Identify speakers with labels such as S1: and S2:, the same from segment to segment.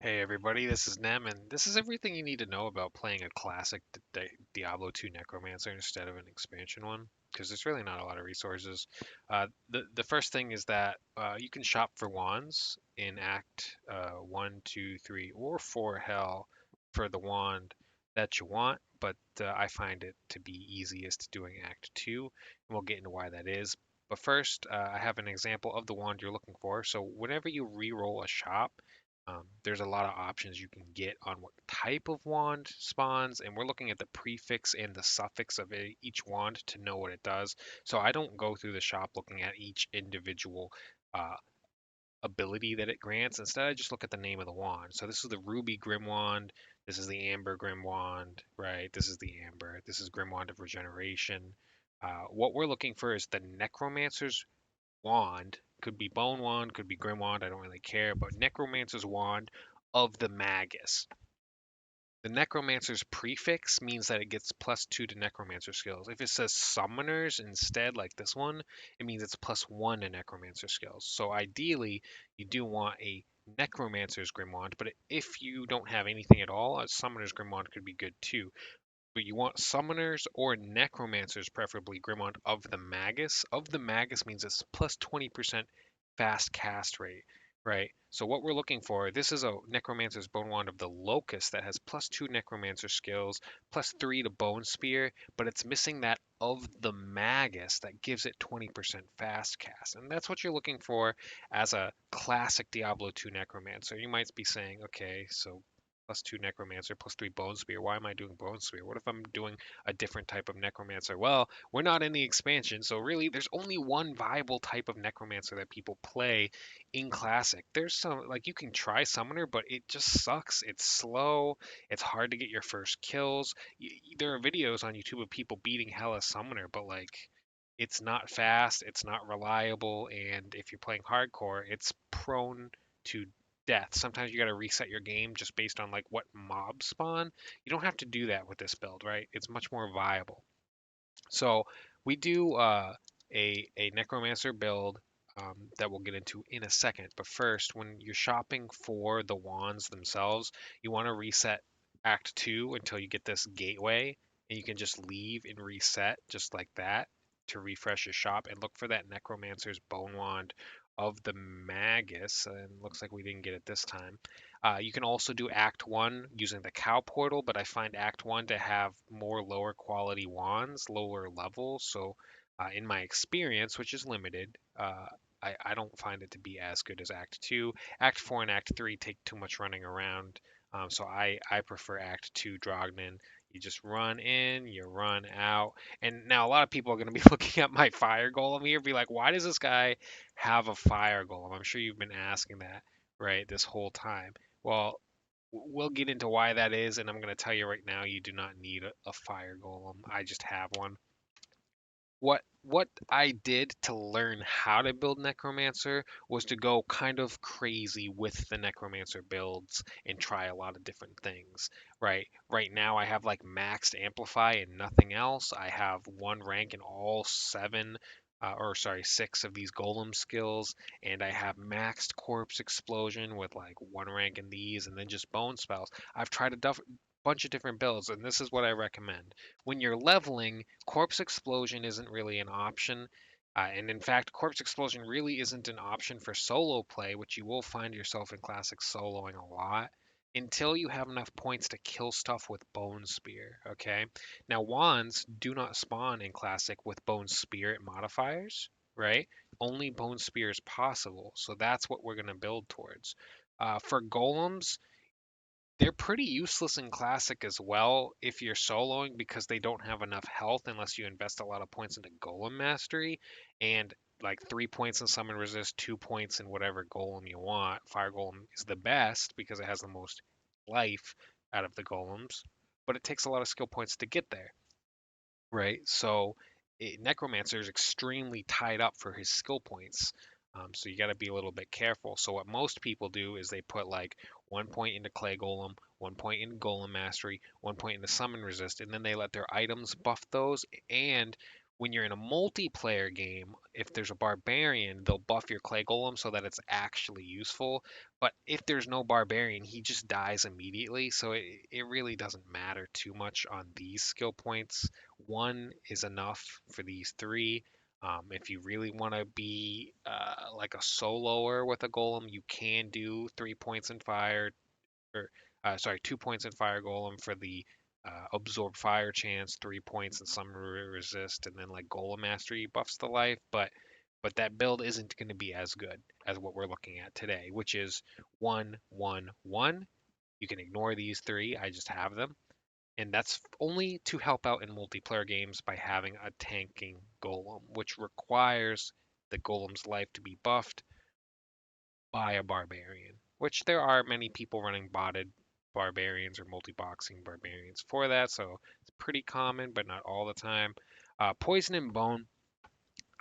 S1: Hey everybody, this is Nem, and this is everything you need to know about playing a classic Diablo 2 Necromancer instead of an expansion one, because there's really not a lot of resources. The first thing is that you can shop for wands in Act 1, 2, 3, or 4 Hell for the wand that you want, but I find it to be easiest doing Act 2, and we'll get into why that is. But first, I have an example of the wand you're looking for. So whenever you re-roll a shop, there's a lot of options you can get on what type of wand spawns, and we're looking at the prefix and the suffix of each wand to know what it does. So I don't go through the shop looking at each individual uh, ability that it grants. Instead, I just look at the name of the wand. So this is the Ruby Grim Wand. This is the Amber Grim Wand, right? This is the Amber. This is Grim Wand of Regeneration. What we're looking for is the Necromancer's wand. Could be bone wand, could be grim wand, I don't really care, but necromancer's wand of the magus. The necromancer's prefix means that it gets +2 to necromancer skills. If it says summoners instead, like this one, it means it's +1 to necromancer skills. So ideally, you do want a necromancer's grim wand, but if you don't have anything at all, a summoner's grim wand could be good too. But you want summoners or necromancers, preferably Grimwand of the Magus. Of the Magus means it's +20% fast cast rate, right? So what we're looking for, this is a Necromancer's Bone Wand of the Locust that has +2 Necromancer skills, +3 to Bone Spear, but it's missing that of the Magus that gives it 20% fast cast. And that's what you're looking for as a classic Diablo 2 Necromancer. You might be saying, okay, so +2 Necromancer, +3 Bone Spear. Why am I doing Bone Spear? What if I'm doing a different type of Necromancer? Well, we're not in the expansion, so really there's only one viable type of Necromancer that people play in Classic. There's some, like, you can try Summoner, but it just sucks. It's slow. It's hard to get your first kills. There are videos on YouTube of people beating Hella Summoner, but, like, it's not fast, it's not reliable, and if you're playing hardcore, it's prone to death. Sometimes you got to reset your game just based on like what mob spawn. You don't have to do that with this build, right? It's much more viable. So we do a necromancer build that we'll get into in a second. But first, when you're shopping for the wands themselves, you want to reset Act 2 until you get this gateway, and you can just leave and reset just like that to refresh your shop and look for that necromancer's bone wand of the magus. And looks like we didn't get it this time. You can also do Act 1 using the cow portal, but I find Act 1 to have more lower quality wands, lower levels. So, in my experience, which is limited, I don't find it to be as good as Act 2. Act 4 and Act 3 take too much running around. So I prefer Act 2 Drognin. You just run in, you run out. And now a lot of people are going to be looking at my fire golem here, be like, why does this guy have a fire golem? I'm sure you've been asking that, right, this whole time. Well, we'll get into why that is, and I'm going to tell you right now, you do not need a fire golem. I just have one. What I did to learn how to build Necromancer was to go kind of crazy with the Necromancer builds and try a lot of different things. Right now I have like maxed Amplify and nothing else. I have one rank in all seven or sorry, six of these golem skills, and I have maxed corpse explosion with like one rank in these, and then just bone spells. I've tried a bunch of different builds, and this is what I recommend. When you're leveling, corpse explosion isn't really an option. And in fact, corpse explosion really isn't an option for solo play, which you will find yourself in classic soloing a lot until you have enough points to kill stuff with bone spear. Okay. Now wands do not spawn in classic with bone spirit modifiers, right? Only bone spear is possible, so that's what we're going to build towards. For golems, they're pretty useless in Classic as well if you're soloing because they don't have enough health unless you invest a lot of points into Golem Mastery and like 3 points in Summon Resist, 2 points in whatever Golem you want. Fire Golem is the best because it has the most life out of the Golems, but it takes a lot of skill points to get there, right? So Necromancer is extremely tied up for his skill points. So you got to be a little bit careful. So what most people do is they put like 1 point into Clay Golem, 1 point into Golem Mastery, 1 point into Summon Resist, and then they let their items buff those. And When you're in a multiplayer game, if there's a barbarian, they'll buff your clay golem so that it's actually useful. But if there's no barbarian, he just dies immediately. So it really doesn't matter too much on these skill points. One is enough for these three. If you really want to be like a soloer with a golem, you can do 3 points in fire, or sorry, 2 points in fire golem for the absorb fire chance, 3 points in summer resist, and then like golem mastery buffs the life. But that build isn't going to be as good as what we're looking at today, which is 1 1 1. You can ignore these three. I just have them. And that's only to help out in multiplayer games by having a tanking golem, which requires the golem's life to be buffed by a barbarian, which there are many people running botted barbarians or multi-boxing barbarians for that, so it's pretty common, but not all the time. Poison and bone.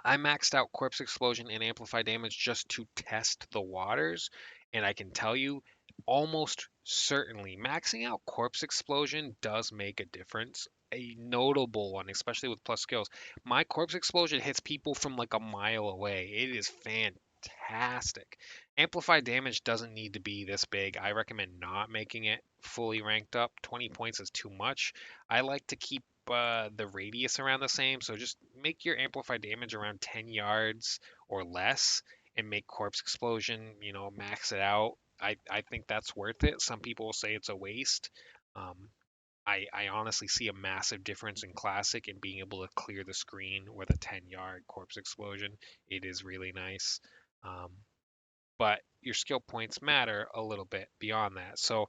S1: I maxed out corpse explosion and amplify damage just to test the waters, and I can tell you almost certainly maxing out corpse explosion does make a difference. A notable one, especially with plus skills. My corpse explosion hits people from like a mile away. It is fantastic. Amplify damage doesn't need to be this big. I recommend not making it fully ranked up. 20 points is too much. I like to keep the radius around the same. So just make your amplify damage around 10 yards or less and make corpse explosion, max it out. I think that's worth it. Some people will say it's a waste. Um, I honestly see a massive difference in classic and being able to clear the screen with a 10-yard corpse explosion. It is really nice. Um, but your skill points matter a little bit beyond that. So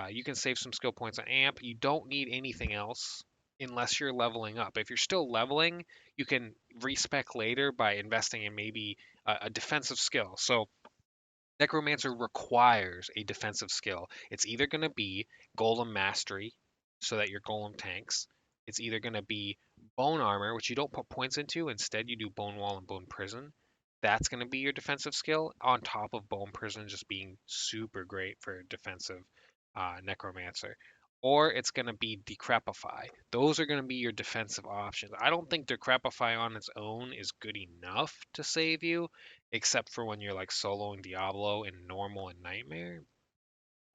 S1: you can save some skill points on amp. You don't need anything else unless you're leveling up. If you're still leveling, you can respec later by investing in maybe a defensive skill. So Necromancer requires a defensive skill. It's either going to be Golem Mastery, so that your Golem tanks. It's either going to be Bone Armor, which you don't put points into. Instead, you do Bone Wall and Bone Prison. That's going to be your defensive skill, on top of Bone Prison just being super great for defensive Necromancer. Or it's going to be Decrepify. Those are going to be your defensive options. I don't think Decrepify on its own is good enough to save you, except for when you're like soloing Diablo in normal and nightmare.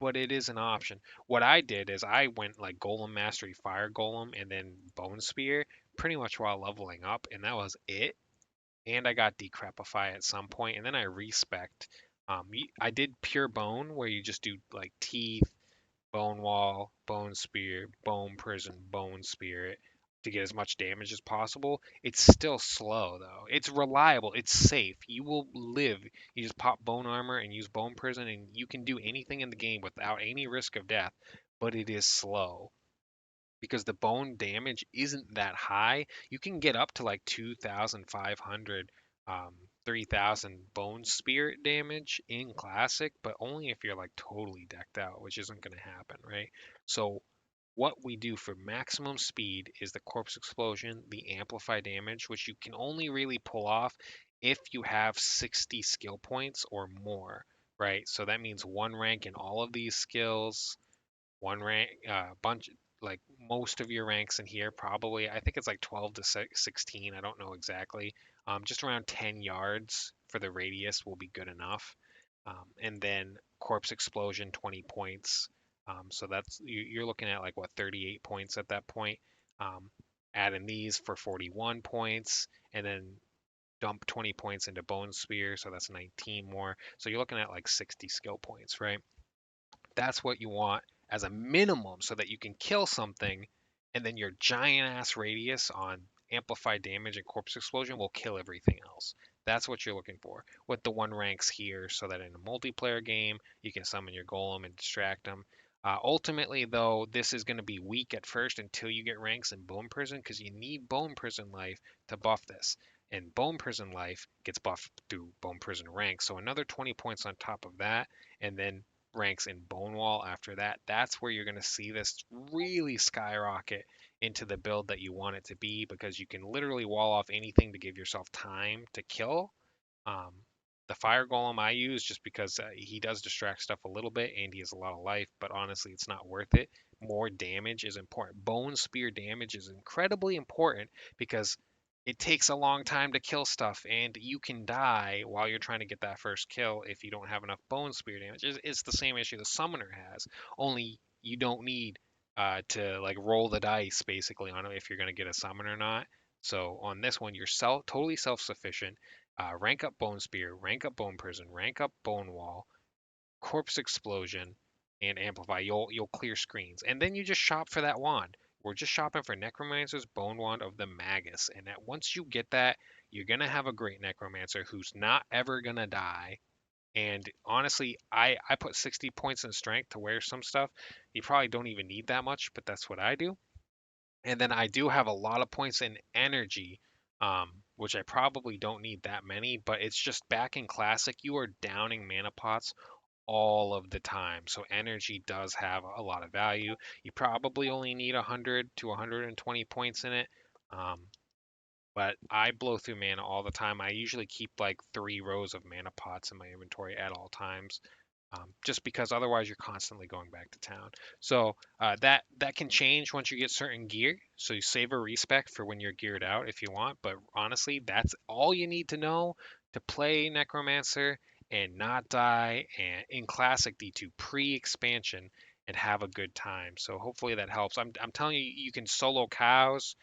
S1: But it is an option. What I did is I went like Golem Mastery, Fire Golem, and then Bone Spear pretty much while leveling up, and that was it. And I got Decrepify at some point, and then I respect. I did Pure Bone, where you just do like Teeth, Bone Wall, Bone Spear, Bone Prison, Bone Spirit to get as much damage as possible. It's still slow though. It's reliable. It's safe. You will live. You just pop Bone Armor and use Bone Prison, and you can do anything in the game without any risk of death. But it is slow because the bone damage isn't that high. You can get up to like 2,500, 3,000 bone spirit damage in classic, but only if you're like totally decked out, which isn't going to happen, right? So what we do for maximum speed is the corpse explosion, the amplify damage, which you can only really pull off if you have 60 skill points or more, right? So that means one rank in all of these skills, one rank, bunch, like most of your ranks in here, probably. I think it's like 12 to 16. I don't know exactly. Just around 10 yards for the radius will be good enough. And then corpse explosion, 20 points. So that's you're looking at like what 38 points at that point. Um, Add in these for 41 points, and then dump 20 points into bone spear, so that's 19 more. So you're looking at like 60 skill points, right? That's what you want as a minimum so that you can kill something, and then your giant ass radius on amplified damage and corpse explosion will kill everything else. That's what you're looking for with the one ranks here, so that in a multiplayer game you can summon your golem and distract them. Ultimately, though, this is going to be weak at first until you get ranks in Bone Prison, because you need Bone Prison life to buff this. And Bone Prison life gets buffed through Bone Prison rank, so another 20 points on top of that, and then ranks in Bonewall after that. That's where you're going to see this really skyrocket into the build that you want it to be, because you can literally wall off anything to give yourself time to kill. Um, the Fire Golem I use just because he does distract stuff a little bit and he has a lot of life, but honestly, it's not worth it. More damage is important. Bone Spear damage is incredibly important because it takes a long time to kill stuff, and you can die while you're trying to get that first kill if you don't have enough bone spear damage. It's the same issue the summoner has, only you don't need to like roll the dice basically on it if you're gonna get a summon or not. So on this one, you're totally self-sufficient. Rank up bone spear, rank up bone prison, rank up bone wall, corpse explosion, and amplify. You'll clear screens, and then you just shop for that wand. We're just shopping for Necromancer's Bone Wand of the Magus, and that once you get that, you're gonna have a great Necromancer who's not ever gonna die. And honestly, I put 60 points in strength to wear some stuff. You probably don't even need that much, but that's what I do. And then I do have a lot of points in energy, which I probably don't need that many, but it's just back in classic, you are downing mana pots all of the time. So energy does have a lot of value. You probably only need 100 to 120 points in it. Um, but I blow through mana all the time. I usually keep like 3 rows of mana pots in my inventory at all times, just because otherwise you're constantly going back to town. So that can change once you get certain gear. So you save a respec for when you're geared out if you want. But honestly, that's all you need to know to play Necromancer and not die and in Classic D2 pre-expansion and have a good time. So hopefully that helps. I'm telling you, you can solo cows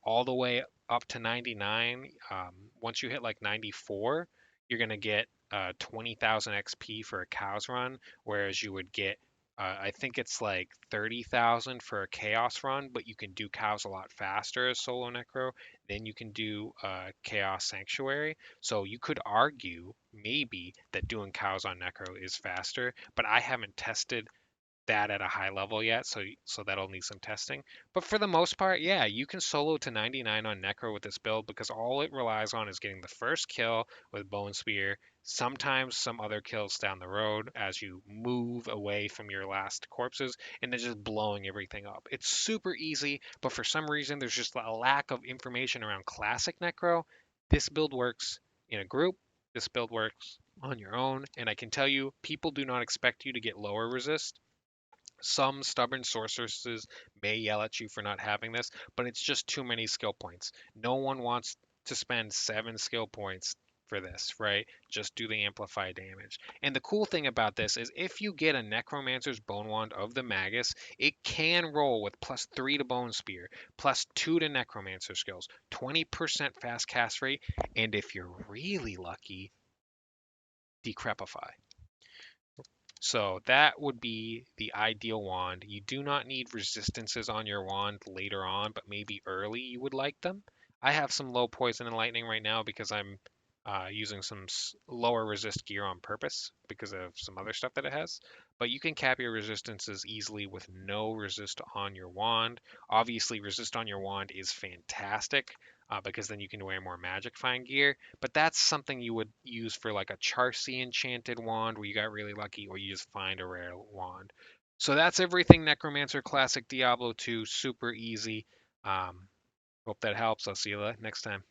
S1: all the way up to 99. Once you hit like 94, you're gonna get 20,000 XP for a cows run, whereas you would get, I think it's like 30,000 for a chaos run, but you can do cows a lot faster as solo necro than you can do chaos sanctuary. So you could argue maybe that doing cows on necro is faster, but I haven't tested that at a high level yet, so that'll need some testing. But for the most part, yeah, you can solo to 99 on Necro with this build because all it relies on is getting the first kill with Bone Spear, sometimes some other kills down the road as you move away from your last corpses, and then just blowing everything up. It's super easy, but for some reason there's just a lack of information around classic Necro. This build works in a group. This build works on your own, and I can tell you, people do not expect you to get lower resist. Some stubborn sorceresses may yell at you for not having this, but it's just too many skill points. No one wants to spend 7 skill points for this, right? Just do the amplify damage. And the cool thing about this is if you get a Necromancer's Bone Wand of the Magus, it can roll with +3 to Bone Spear, +2 to Necromancer skills, 20% fast cast rate, and if you're really lucky, Decrepify. So that would be the ideal wand. You do not need resistances on your wand later on, but maybe early you would like them. I have some low poison and lightning right now because I'm using some lower resist gear on purpose because of some other stuff that it has. But you can cap your resistances easily with no resist on your wand. Obviously, resist on your wand is fantastic because then you can wear more magic find gear. But that's something you would use for like a Charcy enchanted wand where you got really lucky, or you just find a rare wand. So that's everything Necromancer Classic Diablo 2. Super easy. Hope that helps. I'll see you next time.